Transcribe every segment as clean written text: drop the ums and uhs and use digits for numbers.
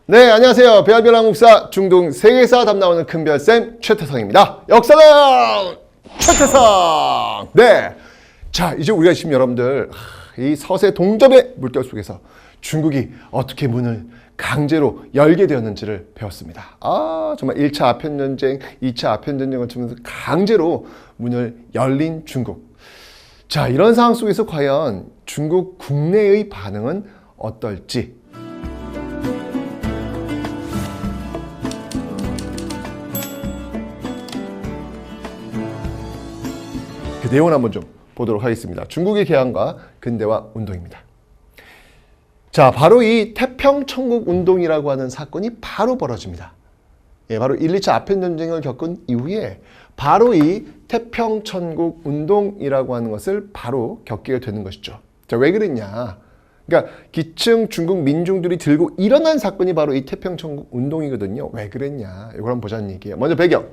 네, 안녕하세요. 별별 한국사 중동 세계사 답 나오는 큰별쌤 최태성입니다. 역사는 최태성! 네. 자, 이제 우리가 지금 여러분들 이 서세 동접의 물결 속에서 중국이 어떻게 문을 강제로 열게 되었는지를 배웠습니다. 정말 1차 아편전쟁, 2차 아편전쟁을 통해서 강제로 문을 열린 중국. 자, 이런 상황 속에서 과연 중국 국내의 반응은 어떨지. 그 내용을 한번 좀 보도록 하겠습니다. 중국의 개항과 근대화 운동입니다. 자, 바로 이 태평천국 운동이라고 하는 사건이 바로 벌어집니다. 바로 1, 2차 아편전쟁을 겪은 이후에 바로 이 태평천국 운동이라고 하는 것을 바로 겪게 되는 것이죠. 자, 왜 그랬냐? 그러니까 기층 중국 민중들이 들고 일어난 사건이 바로 이 태평천국 운동이거든요. 왜 그랬냐? 이걸 한번 보자는 얘기예요. 먼저 배경.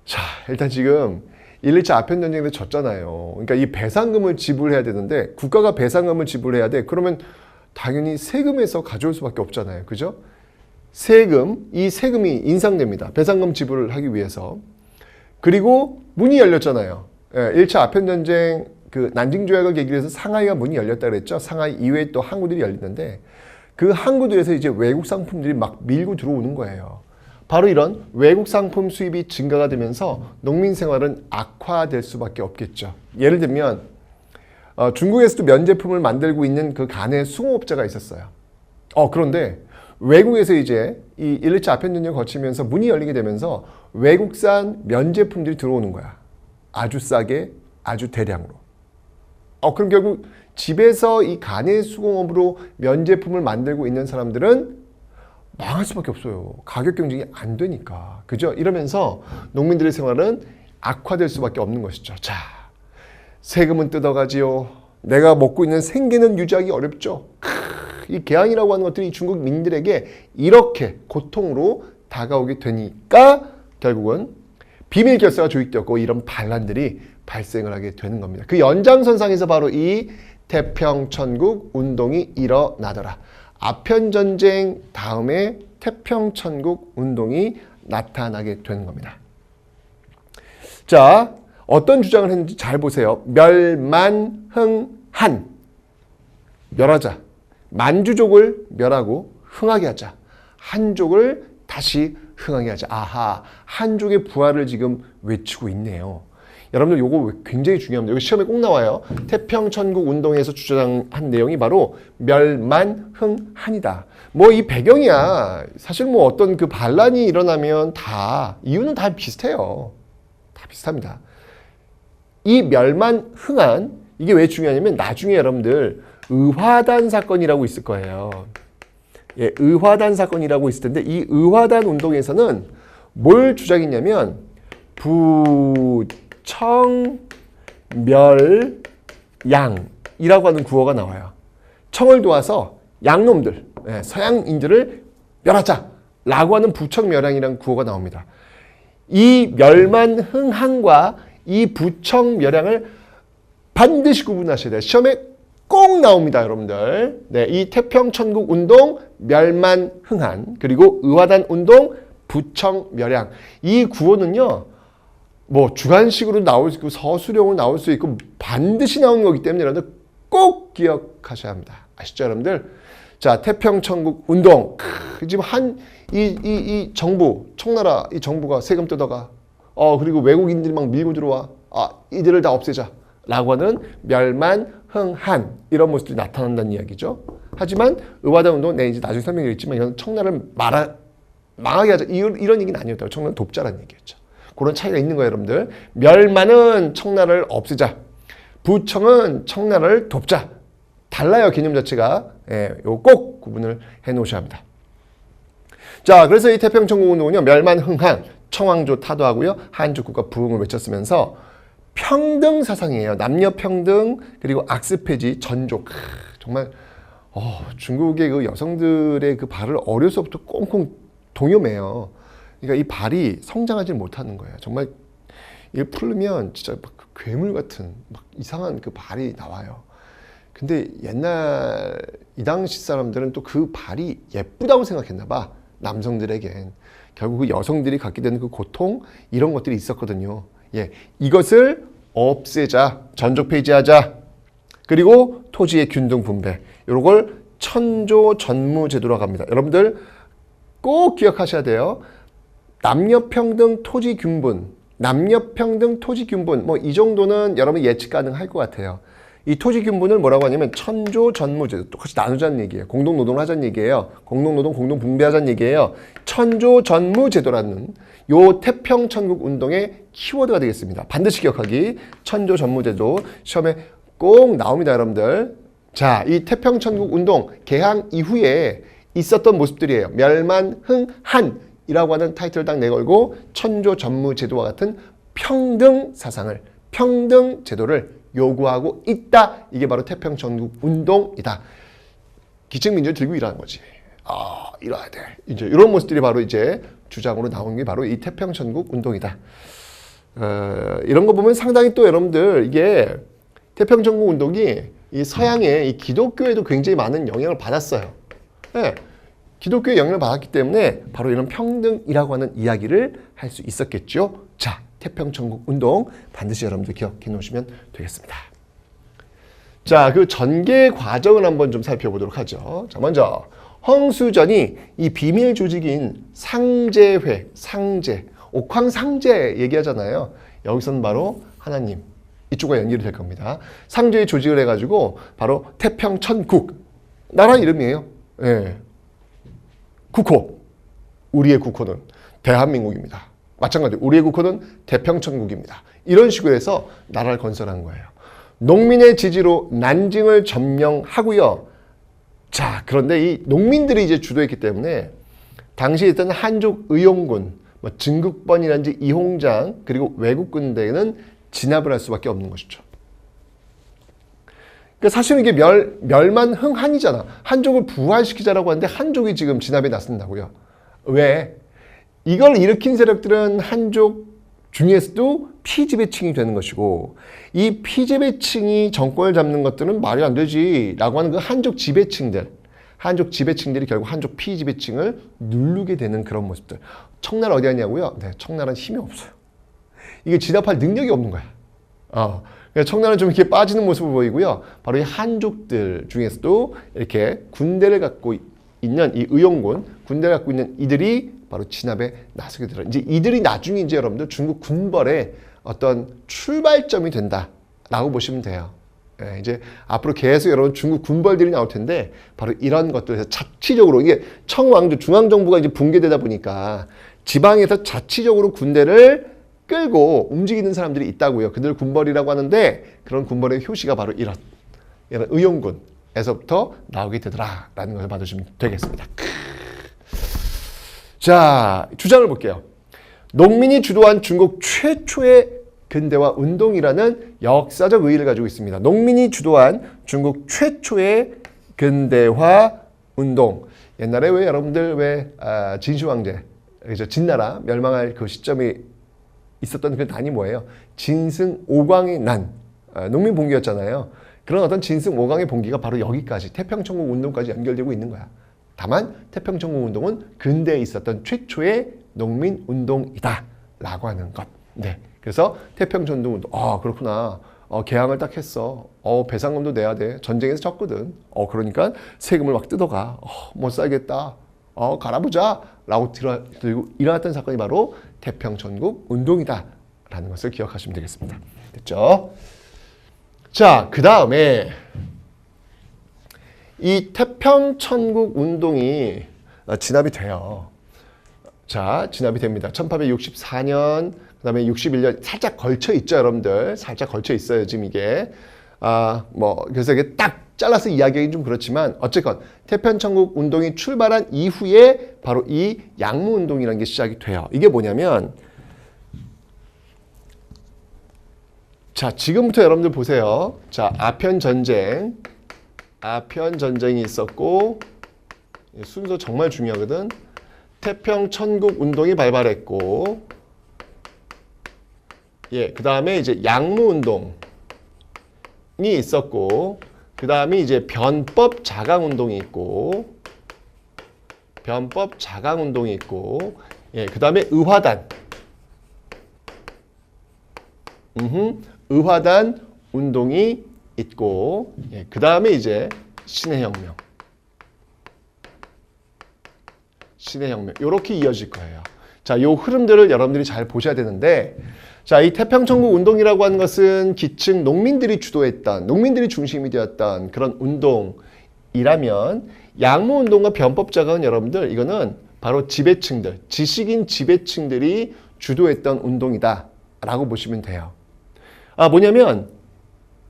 자, 일단 지금 1, 2차 아편전쟁에서 졌잖아요. 그러니까 이 배상금을 지불해야 되는데 국가가 배상금을 지불해야 돼. 그러면 당연히 세금에서 가져올 수밖에 없잖아요. 그죠? 이 세금이 인상됩니다. 배상금 지불을 하기 위해서. 그리고 문이 열렸잖아요. 1차 아편전쟁 그 난징 조약을 계기로 해서 상하이가 문이 열렸다 그랬죠. 상하이 이외에 또 항구들이 열리는데 그 항구들에서 이제 외국 상품들이 막 밀고 들어오는 거예요. 바로 이런 외국 상품 수입이 증가가 되면서 농민 생활은 악화될 수밖에 없겠죠. 예를 들면 중국에서도 면제품을 만들고 있는 그 간의 수공업자가 있었어요. 그런데 외국에서 이제 이 1, 2차 아편전쟁을 거치면서 문이 열리게 되면서 외국산 면제품들이 들어오는 거야. 아주 싸게, 아주 대량으로. 그럼 결국 집에서 이 간의 수공업으로 면제품을 만들고 있는 사람들은 망할 수밖에 없어요. 가격 경쟁이 안 되니까. 그죠? 이러면서 농민들의 생활은 악화될 수밖에 없는 것이죠. 자, 세금은 뜯어가지요. 내가 먹고 있는 생계는 유지하기 어렵죠. 이 개항이라고 하는 것들이 중국 민들에게 이렇게 고통으로 다가오게 되니까 결국은 비밀 결사가 조직되었고 이런 반란들이 발생을 하게 되는 겁니다. 그 연장선상에서 바로 이 태평천국 운동이 일어나더라. 아편전쟁 다음에 태평천국 운동이 나타나게 되는 겁니다. 자, 어떤 주장을 했는지 잘 보세요. 멸만흥한. 멸하자. 만주족을 멸하고 흥하게 하자. 한족을 다시 흥하게 하자. 아하, 한족의 부활을 지금 외치고 있네요. 여러분들 요거 굉장히 중요합니다. 여기 시험에 꼭 나와요. 태평천국 운동에서 주장한 내용이 바로 멸만흥한이다. 뭐 이 배경이야. 사실 뭐 어떤 그 반란이 일어나면 이유는 다 비슷해요. 다 비슷합니다. 이 멸만흥한, 이게 왜 중요하냐면 나중에 여러분들 의화단 사건이라고 있을 거예요. 의화단 사건이라고 있을 텐데 이 의화단 운동에서는 뭘 주장했냐면 부청멸양이라고 하는 구호가 나와요. 청을 도와서 양놈들, 서양인들을 멸하자라고 하는 부청멸양이라는 구호가 나옵니다. 이 멸만흥한과 이 부청멸양을 반드시 구분하셔야 돼요. 시험에 꼭 나옵니다, 여러분들. 이 태평천국 운동, 멸만흥한, 그리고 의화단 운동, 부청멸양. 이 구호는요, 뭐 주관식으로 나올 수 있고 서술형으로 나올 수 있고 반드시 나오는 거기 때문에 여러분들 꼭 기억하셔야 합니다. 아시죠, 여러분들? 자, 태평천국 운동. 지금 이 정부, 청나라 이 정부가 세금 뜯어가. 그리고 외국인들이 막 밀고 들어와. 이들을 다 없애자. 라고 하는 멸만흥한 이런 모습들이 나타난다는 이야기죠. 하지만 의화단 운동은 이제 나중에 설명드리겠지만 이건 청나라를 망하게 하자. 이런 얘기는 아니었다고. 청나라는 돕자라는 얘기였죠. 그런 차이가 있는 거예요, 여러분들. 멸만은 청나라를 없애자. 부청은 청나라를 돕자. 달라요, 개념 자체가. 이거 꼭 구분을 해 놓으셔야 합니다. 자, 그래서 이 태평천국 운동은요, 멸만흥한, 청왕조 타도하고요, 한족 국가 부흥을 외쳤으면서 평등 사상이에요. 남녀 평등, 그리고 악습 폐지, 전족. 정말 중국의 그 여성들의 그 발을 어려서부터 꽁꽁 동요매요. 그러니까 이 발이 성장하지 못하는 거예요. 정말 이걸 풀면 진짜 막 괴물 같은 막 이상한 그 발이 나와요. 근데 옛날 이 당시 사람들은 또 그 발이 예쁘다고 생각했나 봐. 남성들에겐. 결국 그 여성들이 갖게 되는 그 고통 이런 것들이 있었거든요. 예, 이것을 없애자, 전족 폐지하자. 그리고 토지의 균등 분배. 이런 걸 천조전무제도라고 합니다. 여러분들 꼭 기억하셔야 돼요. 남녀평등 토지균분, 남녀평등 토지균분, 뭐 이 정도는 여러분 예측 가능할 것 같아요. 이 토지균분을 뭐라고 하냐면 천조전무제도, 똑같이 나누자는 얘기예요. 공동노동을 하자는 얘기예요. 공동노동, 공동분배하자는 얘기예요. 천조전무제도라는 요 태평천국 운동의 키워드가 되겠습니다. 반드시 기억하기. 천조전무제도 시험에 꼭 나옵니다, 여러분들. 자, 이 태평천국 운동 개항 이후에 있었던 모습들이에요. 멸만흥한이라고 하는 타이틀을 딱 내걸고 천조전무제도와 같은 평등 사상을, 평등 제도를 요구하고 있다. 이게 바로 태평천국 운동이다. 기층민주를 들고 일하는 거지. 아, 이뤄야 돼. 이제 이런 모습들이 바로 이제 주장으로 나온 게 바로 이 태평천국 운동이다. 이런 거 보면 상당히 또 여러분들 이게 태평천국 운동이 이 서양의 이 기독교에도 굉장히 많은 영향을 받았어요. 네. 기독교의 영향을 받았기 때문에 바로 이런 평등이라고 하는 이야기를 할 수 있었겠죠. 자, 태평천국 운동 반드시 여러분들 기억해 놓으시면 되겠습니다. 자, 그 전개 과정을 한번 좀 살펴보도록 하죠. 자, 먼저 홍수전이 이 비밀 조직인 상제회, 상제, 옥황상제 얘기하잖아요. 여기서는 바로 하나님, 이쪽과 연결이 될 겁니다. 상제의 조직을 해가지고 바로 태평천국, 나라 이름이에요. 예. 국호, 우리의 국호는 대한민국입니다. 마찬가지로 우리의 국호는 태평천국입니다. 이런 식으로 해서 나라를 건설한 거예요. 농민의 지지로 난징을 점령하고요. 자, 그런데 이 농민들이 이제 주도했기 때문에 당시에 있던 한족 의용군, 뭐 증국번이라든지 이홍장 그리고 외국 군대에는 진압을 할 수밖에 없는 것이죠. 그러니까 사실은 이게 멸만흥한이잖아. 한족을 부활시키자라고 하는데 한족이 지금 진압에 나선다고요. 왜? 이걸 일으킨 세력들은 한족 중에서도 피지배층이 되는 것이고 이 피지배층이 정권을 잡는 것들은 말이 안 되지 라고 하는 그 한족 지배층들, 한족 지배층들이 결국 한족 피지배층을 누르게 되는 그런 모습들. 청나라 어디 갔냐고요? 네, 청나라는 힘이 없어요. 이게 진압할 능력이 없는 거야. 청나라는 좀 이렇게 빠지는 모습을 보이고요. 바로 이 한족들 중에서도 이렇게 군대를 갖고 있는 이 의용군, 군대를 갖고 있는 이들이 바로 진압에 나서게 되더라. 이제 이들이 나중에 이제 여러분들 중국 군벌의 어떤 출발점이 된다라고 보시면 돼요. 예, 이제 앞으로 계속 여러분 중국 군벌들이 나올 텐데 바로 이런 것들에서 자치적으로 이게 청왕조 중앙정부가 이제 붕괴되다 보니까 지방에서 자치적으로 군대를 끌고 움직이는 사람들이 있다고요. 그들 군벌이라고 하는데 그런 군벌의 효시가 바로 이런 의용군에서부터 나오게 되더라라는 것을 받으시면 되겠습니다. 자, 주장을 볼게요. 농민이 주도한 중국 최초의 근대화 운동이라는 역사적 의의를 가지고 있습니다. 농민이 주도한 중국 최초의 근대화 운동. 옛날에 왜 여러분들 왜 진시황제, 그죠? 진나라 멸망할 그 시점이 있었던 그 난이 뭐예요? 진승 오광의 난, 농민 봉기였잖아요. 그런 어떤 진승 오광의 봉기가 바로 여기까지 태평천국 운동까지 연결되고 있는 거야. 다만 태평천국 운동은 근대에 있었던 최초의 농민 운동이다 라고 하는 것. 네. 그래서 태평천국 운동, 그렇구나. 개항을 딱 했어. 배상금도 내야 돼. 전쟁에서 졌거든. 그러니까 세금을 막 뜯어가. 못 살겠다. 갈아보자. 라고 들고 일어났던 사건이 바로 태평천국 운동이다 라는 것을 기억하시면 되겠습니다. 됐죠? 자, 그 다음에 이 태평천국 운동이 진압이 돼요. 자, 진압이 됩니다. 1864년, 그 다음에 61년 살짝 걸쳐 있죠, 여러분들. 살짝 걸쳐 있어요, 지금 이게. 그래서 이게 딱 잘라서 이야기하기 좀 그렇지만 어쨌건 태평천국 운동이 출발한 이후에 바로 이 양무운동이라는 게 시작이 돼요. 이게 뭐냐면 자, 지금부터 여러분들 보세요. 자, 아편전쟁이 있었고 순서 정말 중요하거든. 태평천국 운동이 발발했고 그 다음에 이제 양무운동이 있었고 그 다음에 이제 변법 자강 운동이 있고, 변법 자강 운동이 있고, 예, 그 다음에 의화단. 의화단 운동이 있고, 예, 그 다음에 이제 신의 혁명. 신의 혁명. 요렇게 이어질 거예요. 자, 요 흐름들을 여러분들이 잘 보셔야 되는데, 자, 이 태평천국 운동이라고 하는 것은 기층 농민들이 주도했던, 농민들이 중심이 되었던 그런 운동이라면, 양무운동과 변법자강은 여러분들, 이거는 바로 지배층들, 지식인 지배층들이 주도했던 운동이다 라고 보시면 돼요. 뭐냐면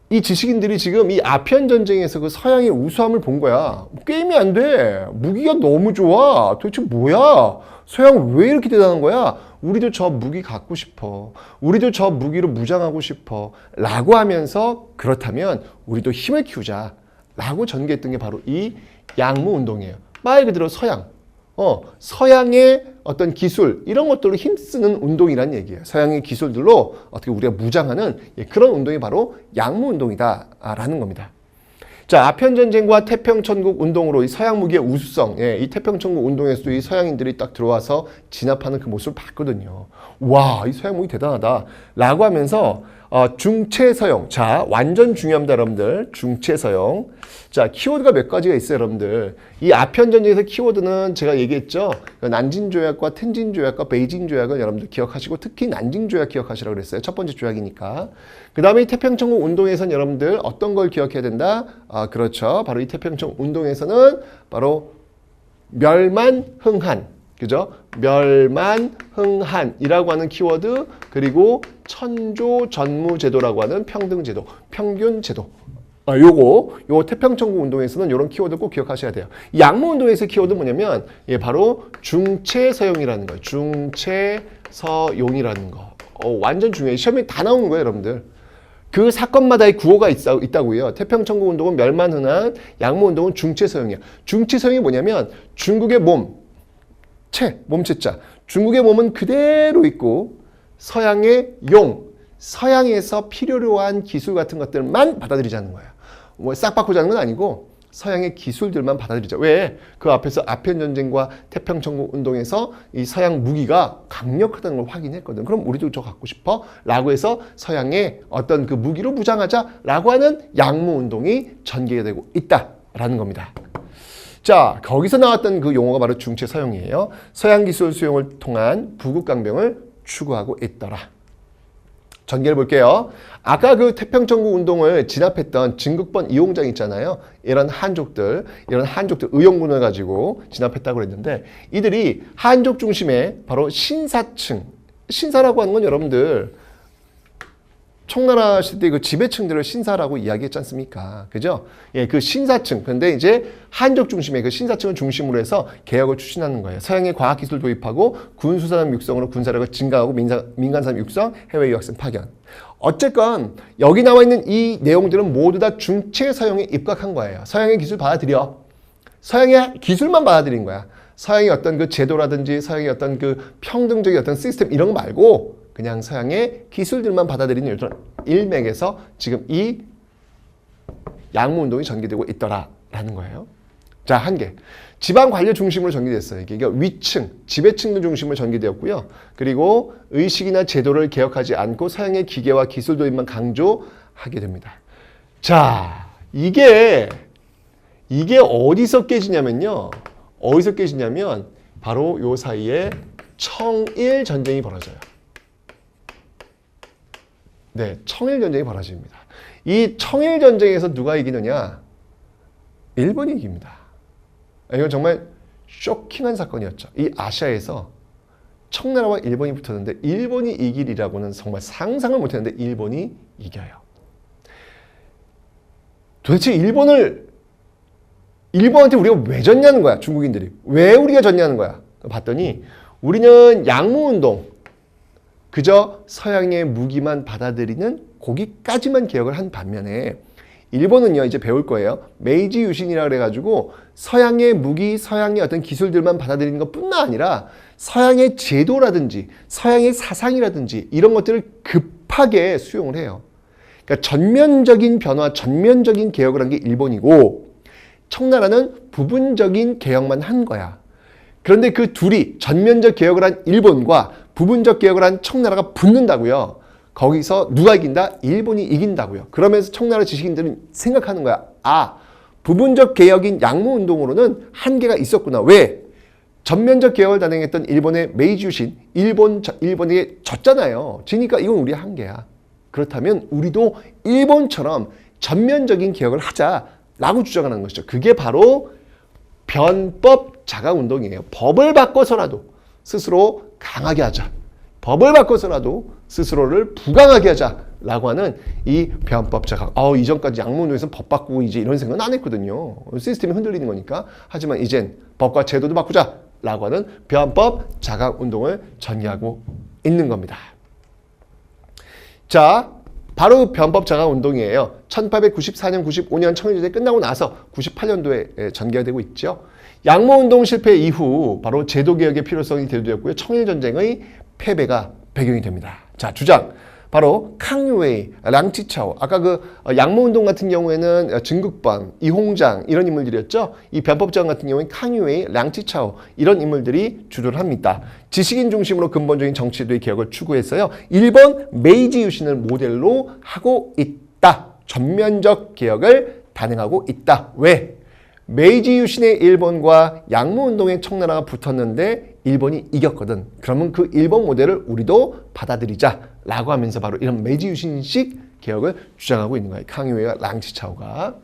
이 지식인들이 지금 이 아편 전쟁에서 그 서양의 우수함을 본 거야. 게임이 안 돼. 무기가 너무 좋아. 도대체 뭐야? 서양 왜 이렇게 대단한 거야? 우리도 저 무기 갖고 싶어. 우리도 저 무기로 무장하고 싶어. 라고 하면서 그렇다면 우리도 힘을 키우자. 라고 전개했던 게 바로 이 양무운동이에요. 말 그대로 서양. 서양의 어떤 기술 이런 것들로 힘쓰는 운동이란 얘기예요. 서양의 기술들로 어떻게 우리가 무장하는 그런 운동이 바로 양무운동이다라는 겁니다. 자, 아편전쟁과 태평천국 운동으로 이 서양 무기의 우수성, 이 태평천국 운동에서도 이 서양인들이 딱 들어와서 진압하는 그 모습을 봤거든요. 와, 이 서양 무기 대단하다 라고 하면서 중체서용. 자, 완전 중요합니다, 여러분들. 중체서용. 자, 키워드가 몇 가지가 있어요, 여러분들. 이 아편전쟁에서 키워드는 제가 얘기했죠. 난징조약과 텐진조약과 베이징조약을 여러분들 기억하시고 특히 난징조약 기억하시라고 그랬어요. 첫 번째 조약이니까. 그 다음에 이 태평천국 운동에서는 여러분들 어떤 걸 기억해야 된다? 그렇죠. 바로 이 태평천국 운동에서는 바로 멸만흥한. 그죠? 멸만흥한이라고 하는 키워드, 그리고 천조전무제도라고 하는 평등제도, 평균제도. 요거 태평천국 운동에서는 이런 키워드 꼭 기억하셔야 돼요. 양무운동에서의 키워드 뭐냐면 바로 중체서용이라는 거예요. 중체서용이라는 거. 완전 중요해요. 시험에 다 나오는 거예요, 여러분들. 그 사건마다의 구호가 있다고요. 태평천국 운동은 멸만흔한, 양무운동은 중체서용이야. 중체서용이 뭐냐면 중국의 몸체자. 중국의 몸은 그대로 있고 서양의 서양에서 필요로 한 기술 같은 것들만 받아들이자는 거예요. 뭐 싹 바꾸자는 건 아니고 서양의 기술들만 받아들이자. 왜? 그 앞에서 아편전쟁과 태평천국 운동에서 이 서양 무기가 강력하다는 걸 확인했거든. 그럼 우리도 저 갖고 싶어? 라고 해서 서양의 어떤 그 무기로 무장하자 라고 하는 양무운동이 전개가 되고 있다라는 겁니다. 자, 거기서 나왔던 그 용어가 바로 중체서용이에요. 서양 기술 수용을 통한 부국강병을 추구하고 있더라. 전개를 볼게요. 아까 그 태평천국 운동을 진압했던 진국번 이홍장 있잖아요. 이런 한족들 의용군을 가지고 진압했다고 그랬는데 이들이 한족 중심의 바로 신사층, 신사라고 하는 건 여러분들 청나라 시대 그 지배층들을 신사라고 이야기했지 않습니까? 그죠? 예, 그 신사층. 근데 이제 한족 중심의 그 신사층을 중심으로 해서 개혁을 추진하는 거예요. 서양의 과학기술 도입하고 군수산업 육성으로 군사력을 증가하고 민간산업 육성, 해외 유학생 파견. 어쨌건 여기 나와 있는 이 내용들은 모두 다 중체서용에 입각한 거예요. 서양의 기술 받아들여. 서양의 기술만 받아들인 거야. 서양의 어떤 그 제도라든지 서양의 어떤 그 평등적인 어떤 시스템 이런 거 말고 그냥 서양의 기술들만 받아들이는 이런 일맥에서 지금 이 양무운동이 전개되고 있더라라는 거예요. 자, 한 개. 지방 관료 중심으로 전개됐어요. 이게 위층, 지배층들 중심으로 전개되었고요. 그리고 의식이나 제도를 개혁하지 않고 서양의 기계와 기술 도입만 강조하게 됩니다. 자, 이게 어디서 깨지냐면요. 어디서 깨지냐면 바로 요 사이에 청일 전쟁이 벌어져요. 네, 청일 전쟁이 벌어집니다. 이 청일 전쟁에서 누가 이기느냐? 일본이 이깁니다. 이건 정말 쇼킹한 사건이었죠. 이 아시아에서 청나라와 일본이 붙었는데 일본이 이길이라고는 정말 상상을 못했는데 일본이 이겨요. 도대체 일본한테 우리가 왜 졌냐는 거야, 중국인들이. 왜 우리가 졌냐는 거야. 봤더니 우리는 양무운동, 그저 서양의 무기만 받아들이는 거기까지만 개혁을 한 반면에 일본은요, 이제 배울 거예요. 메이지 유신이라 그래가지고 서양의 무기, 서양의 어떤 기술들만 받아들이는 것뿐만 아니라 서양의 제도라든지 서양의 사상이라든지 이런 것들을 급하게 수용을 해요. 그러니까 전면적인 변화, 전면적인 개혁을 한 게 일본이고 청나라는 부분적인 개혁만 한 거야. 그런데 그 둘이 전면적 개혁을 한 일본과 부분적 개혁을 한 청나라가 붙는다고요. 거기서 누가 이긴다? 일본이 이긴다고요. 그러면서 청나라 지식인들은 생각하는 거야. 부분적 개혁인 양모운동으로는 한계가 있었구나. 왜? 전면적 개혁을 단행했던 일본의 메이지 유신, 일본에게 졌잖아요. 지니까 이건 우리의 한계야. 그렇다면 우리도 일본처럼 전면적인 개혁을 하자라고 주장하는 것이죠. 그게 바로 변법 자강운동이에요. 법을 바꿔서라도 스스로 강하게 하자. 법을 바꿔서라도 스스로를 부강하게 하자라고 하는 이 변법 자강. 이전까지 양모운동에서 법 바꾸고 이제 이런 생각은 안 했거든요. 시스템이 흔들리는 거니까. 하지만 이젠 법과 제도도 바꾸자라고 하는 변법 자강운동을 전개하고 있는 겁니다. 자, 바로 변법 자강운동이에요. 1894년, 95년 청일전쟁이 끝나고 나서 98년도에 전개가 되고 있죠. 양모운동 실패 이후 바로 제도개혁의 필요성이 대두되었고요. 청일전쟁의 패배가 배경이 됩니다. 자, 주장. 바로 캉유웨이, 랑치차오. 아까 그 양모운동 같은 경우에는 증국방, 이홍장 이런 인물들이었죠. 이 변법자강 같은 경우에는 캉유웨이, 랑치차오 이런 인물들이 주도를 합니다. 지식인 중심으로 근본적인 정치제도의 개혁을 추구했어요. 일본 메이지 유신을 모델로 하고 있다. 전면적 개혁을 단행하고 있다. 왜? 메이지 유신의 일본과 양모운동의 청나라가 붙었는데 일본이 이겼거든. 그러면 그 일본 모델을 우리도 받아들이자라고 하면서 바로 이런 메이지 유신식 개혁을 주장하고 있는 거예요. 캉유웨이와 랑치차오가.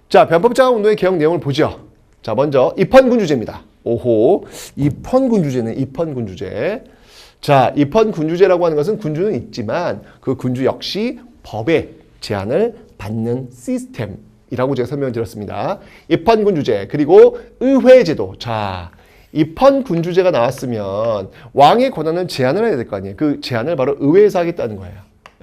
자, 변법자강운동의 개혁 내용을 보죠. 자, 먼저 입헌군주제입니다. 오호, 입헌군주제는 입헌군주제. 자, 입헌군주제라고 하는 것은 군주는 있지만 그 군주 역시 법의 제한을 받는 시스템이라고 제가 설명을 드렸습니다. 입헌군주제 그리고 의회제도. 자, 입헌군주제가 나왔으면 왕의 권한을 제한을 해야 될 거 아니에요. 그 제한을 바로 의회에서 하겠다는 거예요.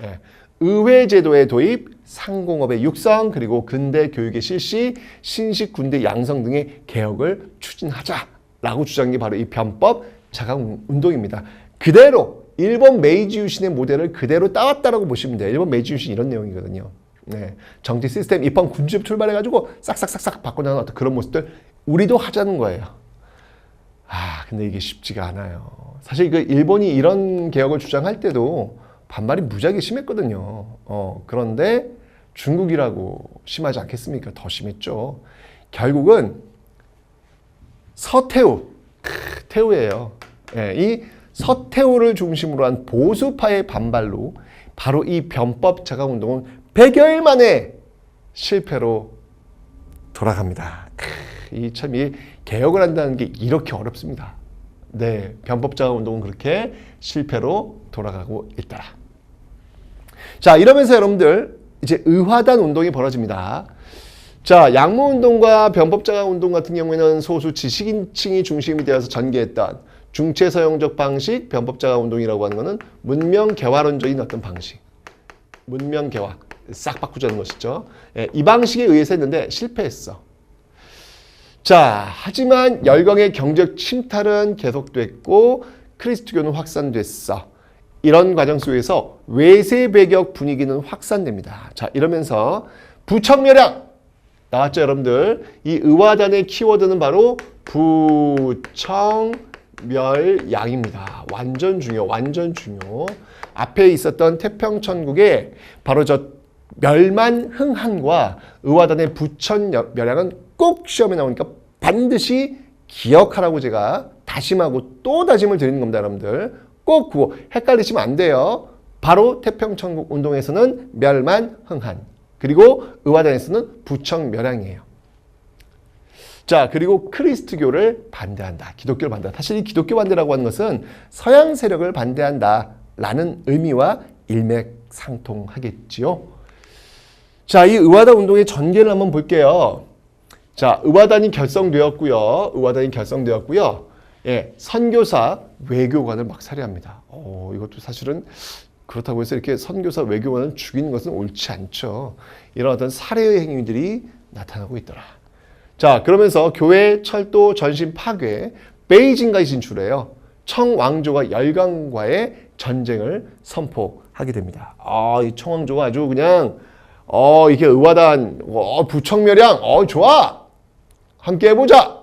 예. 의회제도의 도입, 상공업의 육성, 그리고 근대 교육의 실시, 신식 군대 양성 등의 개혁을 추진하자라고 주장한 게 바로 이 변법 자강운동입니다. 그대로 일본 메이지 유신의 모델을 그대로 따왔다라고 보시면 돼요. 일본 메이지 유신 이런 내용이거든요. 네. 정치 시스템 입헌군주제 출발해가지고 싹싹싹싹 바꿔나가는 어떤 그런 모습들 우리도 하자는 거예요. 근데 이게 쉽지가 않아요. 사실 그 일본이 이런 개혁을 주장할 때도 반발이 무지하게 심했거든요. 그런데 중국이라고 심하지 않겠습니까? 더 심했죠. 결국은 서태후, 태후예요. 네, 이 서태후를 중심으로 한 보수파의 반발로 바로 이 변법 자강운동은 100여일 만에 실패로 돌아갑니다. 이 개혁을 한다는 게 이렇게 어렵습니다. 네, 변법 자강운동은 그렇게 실패로 돌아가고 있다. 자, 이러면서 여러분들 이제 의화단 운동이 벌어집니다. 자, 양모운동과 변법 자강운동 같은 경우에는 소수 지식인층이 중심이 되어서 전개했던 중체서용적 방식 변법 자강운동이라고 하는 것은 문명 개화론적인 어떤 방식, 문명 개화 싹 바꾸자는 것이죠. 예, 이 방식에 의해서 했는데 실패했어. 자, 하지만 열강의 경제적 침탈은 계속됐고 크리스트교는 확산됐어. 이런 과정 속에서 외세 배격 분위기는 확산됩니다. 자, 이러면서 부청멸양 나왔죠, 여러분들. 이 의화단의 키워드는 바로 부청멸양입니다. 완전 중요, 완전 중요. 앞에 있었던 태평천국의 바로 저 멸만흥한과 의화단의 부청멸양은 꼭 시험에 나오니까 반드시 기억하라고 제가 다짐하고 또 다짐을 드리는 겁니다, 여러분들. 꼭 그거 헷갈리시면 안 돼요. 바로 태평천국 운동에서는 멸만흥한, 그리고 의화단에서는 부청멸양이에요. 자, 그리고 크리스트교를 반대한다. 기독교를 반대한다. 사실 이 기독교 반대라고 하는 것은 서양 세력을 반대한다라는 의미와 일맥상통하겠지요. 자, 이 의화단 운동의 전개를 한번 볼게요. 자, 의화단이 결성되었고요. 예, 선교사, 외교관을 막 살해합니다. 이것도 사실은 그렇다고 해서 이렇게 선교사, 외교관을 죽이는 것은 옳지 않죠. 이런 어떤 살해의 행위들이 나타나고 있더라. 자, 그러면서 교회, 철도, 전신 파괴, 베이징까지 진출해요. 청왕조가 열강과의 전쟁을 선포합니다. 하게 됩니다. 이 청왕조가 아주 그냥 이게 의화단, 부청멸양, 좋아, 함께 해보자,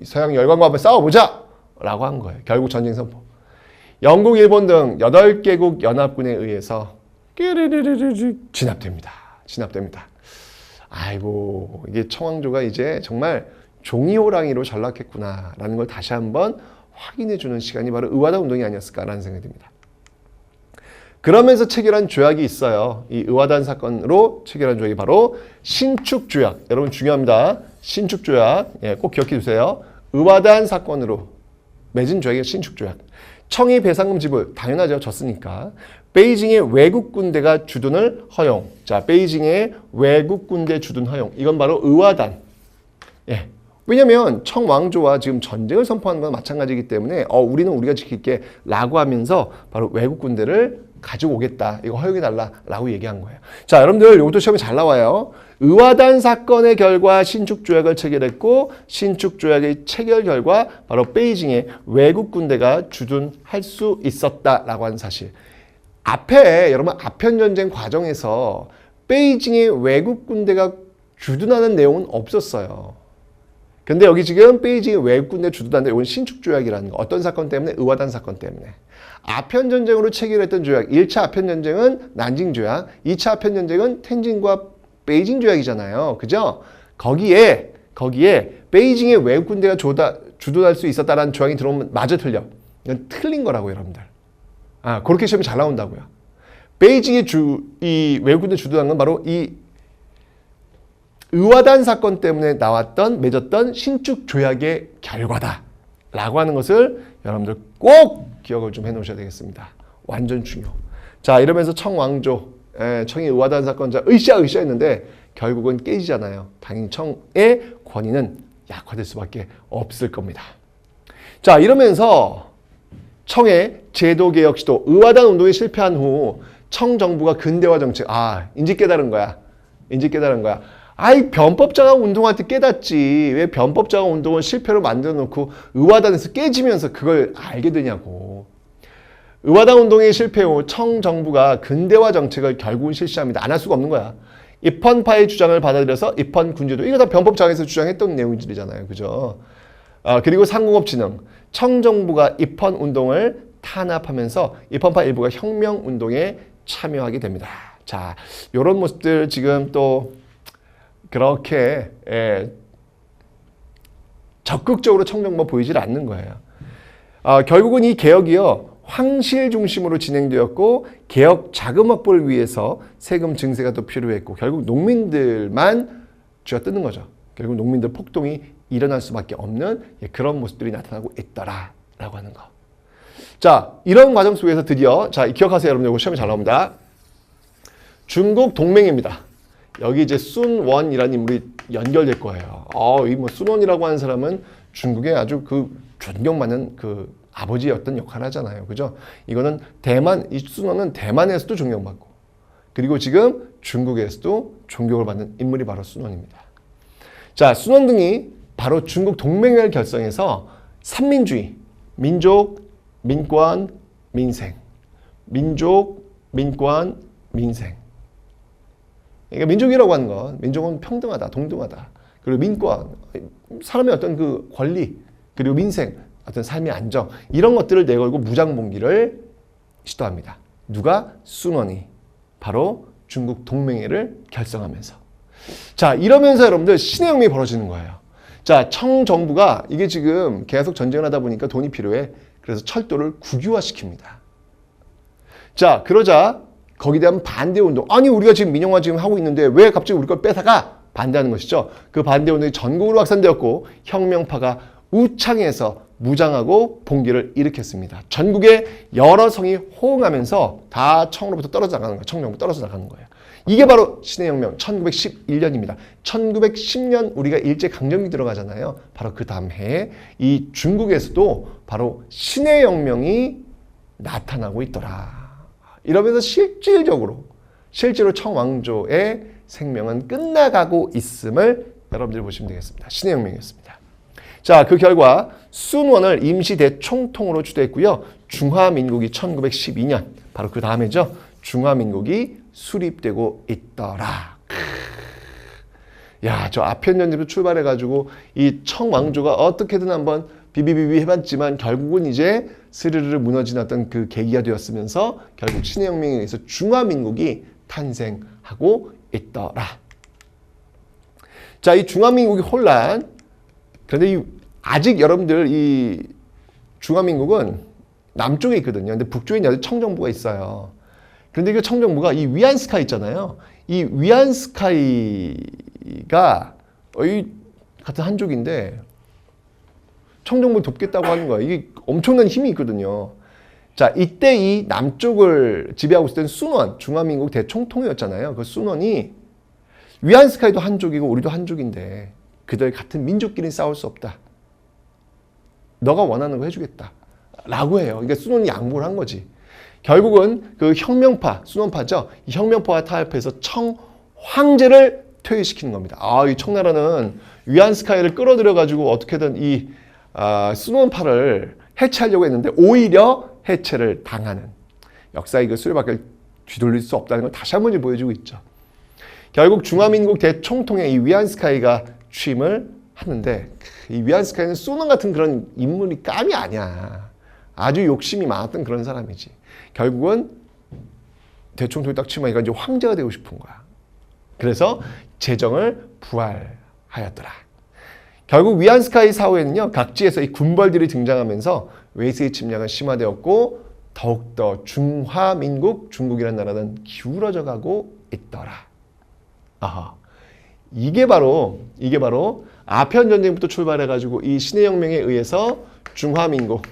서양 열강과 한번 싸워보자 라고 한 거예요. 결국 전쟁 선포. 영국, 일본 등 8개국 연합군에 의해서 진압됩니다. 아이고, 이게 청왕조가 이제 정말 종이호랑이로 전락했구나라는 걸 다시 한번 확인해주는 시간이 바로 의화단 운동이 아니었을까라는 생각이 듭니다. 그러면서 체결한 조약이 있어요. 이 의화단 사건으로 체결한 조약이 바로 신축조약. 여러분 중요합니다. 신축조약. 꼭 기억해 두세요. 의화단 사건으로 맺은 조약이 신축조약. 청이 배상금 지불, 당연하죠. 졌으니까. 베이징의 외국 군대가 주둔을 허용. 자, 베이징의 외국 군대 주둔 허용. 이건 바로 의화단. 왜냐면 청왕조와 지금 전쟁을 선포하는 건 마찬가지이기 때문에 우리는 우리가 지킬게 라고 하면서 바로 외국 군대를 가지고 오겠다. 이거 허용해달라 라고 얘기한 거예요. 자, 여러분들 이것도 시험에 잘 나와요. 의화단 사건의 결과 신축조약을 체결했고 신축조약의 체결 결과 바로 베이징에 외국 군대가 주둔할 수 있었다라고 하는 사실. 앞에 여러분 아편전쟁 과정에서 베이징에 외국 군대가 주둔하는 내용은 없었어요. 근데 여기 지금 베이징에 외국 군대 주둔하는 이건 신축조약이라는 거. 어떤 사건 때문에? 의화단 사건 때문에. 아편전쟁으로 체결했던 조약. 1차 아편전쟁은 난징조약, 2차 아편전쟁은 텐진과 베이징 조약이잖아요. 그죠? 거기에 베이징에 외국 군대가 주둔할 수 있었다라는 조약이 들어오면 마저 틀려. 이건 틀린 거라고요, 여러분들. 그렇게 시험이 잘 나온다고요. 베이징에 이 외국 군대 주둔한 건 바로 이 의화단 사건 때문에 맺었던 신축 조약의 결과다라고 하는 것을 여러분들 꼭 기억을 좀 해놓으셔야 되겠습니다. 완전 중요. 자, 이러면서 청왕조, 청이 의화단 사건 으쌰 했는데 결국은 깨지잖아요. 당연히 청의 권위는 약화될 수밖에 없을 겁니다. 자, 이러면서 청의 제도개혁 시도, 의화단 운동이 실패한 후 청 정부가 근대화 정책, 인지 깨달은 거야. 변법자강 운동할 때 깨닫지. 왜 변법자강 운동을 실패로 만들어 놓고 의화단에서 깨지면서 그걸 알게 되냐고. 의화단 운동의 실패 후 청 정부가 근대화 정책을 결국은 실시합니다. 안 할 수가 없는 거야. 입헌파의 주장을 받아들여서 입헌 군주도, 이거 다 변법자강에서 주장했던 내용들이잖아요. 그죠? 그리고 상공업진흥. 청 정부가 입헌 운동을 탄압하면서 입헌파 일부가 혁명 운동에 참여하게 됩니다. 자, 이런 모습들 지금 또 그렇게 적극적으로 청정부가 보이질 않는 거예요. 결국은 이 개혁이요, 황실 중심으로 진행되었고 개혁 자금 확보를 위해서 세금 증세가 또 필요했고 결국 농민들만 쥐어뜯는 거죠. 결국 농민들 폭동이 일어날 수밖에 없는 그런 모습들이 나타나고 있더라라고 하는 거. 자, 이런 과정 속에서 드디어, 자, 기억하세요, 여러분들. 이거 시험에 잘 나옵니다. 중국 동맹입니다. 여기 이제 순원이라는 인물이 연결될 거예요. 이 순원이라고 하는 사람은 중국의 아주 존경받는 아버지의 어떤 역할을 하잖아요. 그죠? 이거는 이 순원은 대만에서도 존경받고, 그리고 지금 중국에서도 존경을 받는 인물이 바로 순원입니다. 자, 순원 등이 바로 중국 동맹을 결성해서 삼민주의, 민족, 민권, 민생. 민족, 민권, 민생. 그러니까 민족이라고 하는 건, 민족은 평등하다, 동등하다. 그리고 민권, 사람의 어떤 권리, 그리고 민생, 어떤 삶의 안정, 이런 것들을 내걸고 무장봉기를 시도합니다. 누가? 순원이. 바로 중국 동맹회를 결성하면서. 자, 이러면서 여러분들 신의 혁명이 벌어지는 거예요. 자, 청 정부가 이게 지금 계속 전쟁을 하다 보니까 돈이 필요해. 그래서 철도를 국유화시킵니다. 자, 그러자 거기에 대한 반대운동. 아니, 우리가 지금 민영화 지금 하고 있는데 왜 갑자기 우리 걸 뺏어가? 반대하는 것이죠. 그 반대운동이 전국으로 확산되었고 혁명파가 우창에서 무장하고 봉기를 일으켰습니다. 전국의 여러 성이 호응하면서 다 청으로부터 떨어져 나가는 거예요. 청정부 떨어져 나가는 거예요. 이게 바로 신의 혁명 1911년입니다. 1910년 우리가 일제강점기 들어가잖아요. 바로 그 다음 해에 이 중국에서도 바로 신의 혁명이 나타나고 있더라. 이러면서 실제로 청왕조의 생명은 끝나가고 있음을 여러분들이 보시면 되겠습니다. 신의 혁명이었습니다. 자, 그 결과 순원을 임시 대총통으로 추대했고요. 중화민국이 1912년 바로 그 다음에죠. 중화민국이 수립되고 있더라. 야, 저 아편전쟁부터 출발해가지고 이 청왕조가 어떻게든 한번 비비비비 해봤지만 결국은 이제 스르르 무너진 어떤 그 계기가 되었으면서 결국 신해혁명에 의해서 중화민국이 탄생하고 있더라. 자, 이 중화민국의 혼란. 그런데 아직 여러분들 이 중화민국은 남쪽에 있거든요. 근데 북쪽에 아직 청정부가 있어요. 그런데 그 청정부가 이 위안스카이 있잖아요. 이 위안스카이가 이 같은 한족인데 청정부를 돕겠다고 하는 거예요. 이게 엄청난 힘이 있거든요. 자, 이때 이 남쪽을 지배하고 있을 때는 순원, 중화민국 대총통이었잖아요. 그 순원이 위안스카이도 한족이고 우리도 한족인데 그들 같은 민족끼리 싸울 수 없다. 너가 원하는 거 해주겠다. 라고 해요. 그러니까 순원이 양보를 한 거지. 결국은 그 혁명파, 순원파죠. 이 혁명파와 타협해서 청황제를 퇴위시키는 겁니다. 아, 이 청나라는 위안스카이를 끌어들여가지고 어떻게든 이 순원파를 해체하려고 했는데 오히려 해체를 당하는 역사의 그 수레바퀴를 뒤돌릴 수 없다는 걸 다시 한번 보여주고 있죠. 결국 중화민국 대총통에 이 위안스카이가 취임을 하는데 이 위안스카이는 순원 같은 그런 인물이 깜이 아니야. 아주 욕심이 많았던 그런 사람이지. 결국은 대총통이 딱 취임하니까 이제 황제가 되고 싶은 거야. 그래서 재정을 부활하였더라. 결국 위안스카이 사후에는요, 각지에서 이 군벌들이 등장하면서 웨이스의 침략은 심화되었고 더욱더 중화민국, 중국이라는 나라는 기울어져 가고 있더라. 아하. 이게 바로 아편 전쟁부터 출발해 가지고 이 신해혁명에 의해서 중화민국이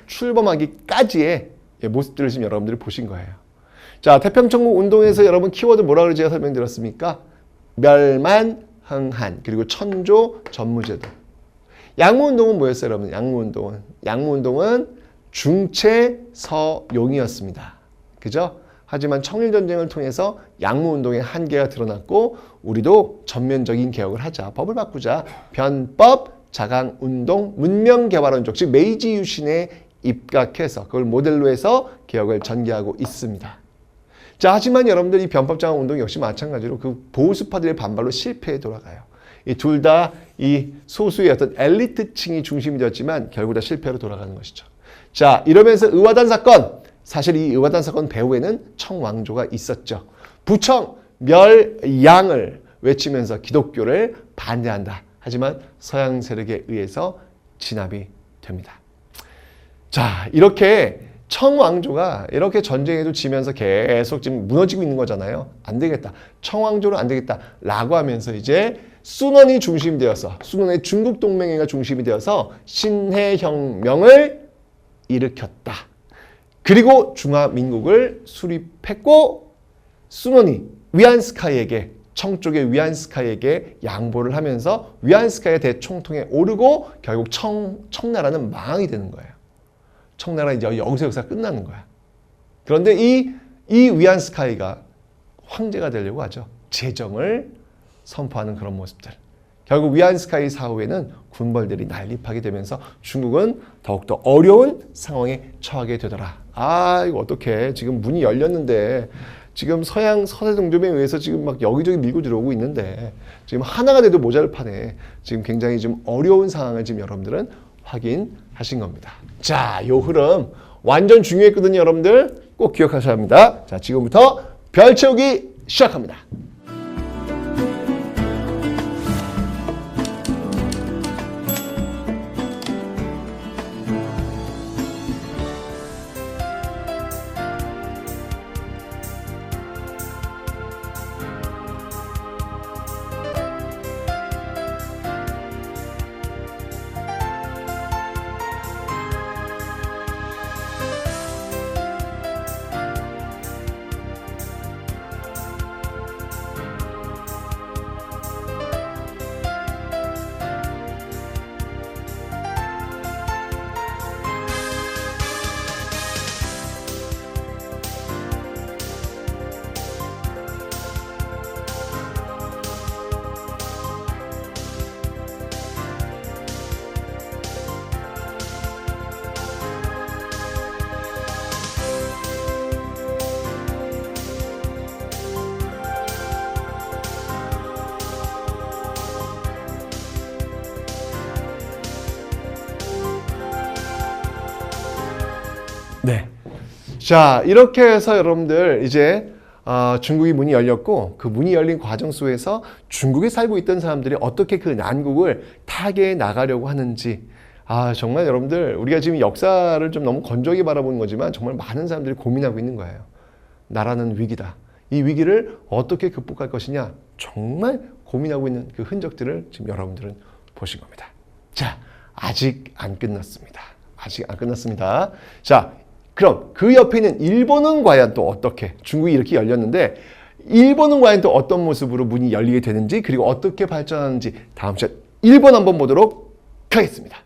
출범하기까지의 모습들을 지금 여러분들이 보신 거예요. 자, 태평천국 운동에서 여러분 키워드 뭐라고 그러지 제가 설명드렸습니까? 멸만흥한, 그리고 천조 전무제도. 양무운동은 뭐였어요, 여러분? 양무운동은 중체서용이었습니다. 그죠? 하지만 청일전쟁을 통해서 양무운동의 한계가 드러났고 우리도 전면적인 개혁을 하자. 법을 바꾸자. 변법, 자강운동, 문명개발원적, 즉 메이지 유신에 입각해서 그걸 모델로 해서 개혁을 전개하고 있습니다. 자, 하지만 여러분들 이 변법자강운동 역시 마찬가지로 그 보수파들의 반발로 실패에 돌아가요. 이 둘 다 이 소수의 어떤 엘리트층이 중심이 되었지만 결국 다 실패로 돌아가는 것이죠. 자, 이러면서 의화단 사건, 사실 이 의화단 사건 배후에는 청왕조가 있었죠. 부청, 멸양을 외치면서 기독교를 반대한다. 하지만 서양 세력에 의해서 진압이 됩니다. 자, 이렇게 청왕조가 이렇게 전쟁에도 지면서 계속 지금 무너지고 있는 거잖아요. 안 되겠다. 청왕조는 안 되겠다. 라고 하면서 이제 순원이 중심이 되어서, 순원의 중국 동맹회가 중심이 되어서 신해혁명을 일으켰다. 그리고 중화민국을 수립했고 순원이 위안스카이에게, 청쪽의 위안스카이에게 양보를 하면서 위안스카이의 대총통에 오르고 결국 청나라는 망하게 되는 거예요. 청나라 이제 여기서 역사가 끝나는 거야. 그런데 이 위안스카이가 황제가 되려고 하죠. 재정을 선포하는 그런 모습들. 결국 위안스카이 사후에는 군벌들이 난립하게 되면서 중국은 더욱더 어려운 상황에 처하게 되더라. 아, 이거 어떡해. 지금 문이 열렸는데 지금 서세 동점에 의해서 지금 막 여기저기 밀고 들어오고 있는데 지금 하나가 돼도 모자를 파네. 지금 굉장히 좀 어려운 상황을 지금 여러분들은 확인하신 겁니다. 자, 요 흐름 완전 중요했거든요, 여러분들. 꼭 기억하셔야 합니다. 자, 지금부터 별 채우기 시작합니다. 자, 이렇게 해서 여러분들 이제 중국이 문이 열렸고 그 문이 열린 과정 속에서 중국에 살고 있던 사람들이 어떻게 그 난국을 타개해 나가려고 하는지 정말 여러분들 우리가 지금 역사를 좀 너무 건조하게 바라보는 거지만 정말 많은 사람들이 고민하고 있는 거예요. 나라는 위기다. 이 위기를 어떻게 극복할 것이냐 정말 고민하고 있는 그 흔적들을 지금 여러분들은 보신 겁니다. 자, 아직 안 끝났습니다. 아직 안 끝났습니다. 자, 그럼 그 옆에 있는 일본은 과연 또 어떻게 중국이 이렇게 열렸는데 일본은 과연 또 어떤 모습으로 문이 열리게 되는지 그리고 어떻게 발전하는지 다음 시간 1번 한번 보도록 하겠습니다.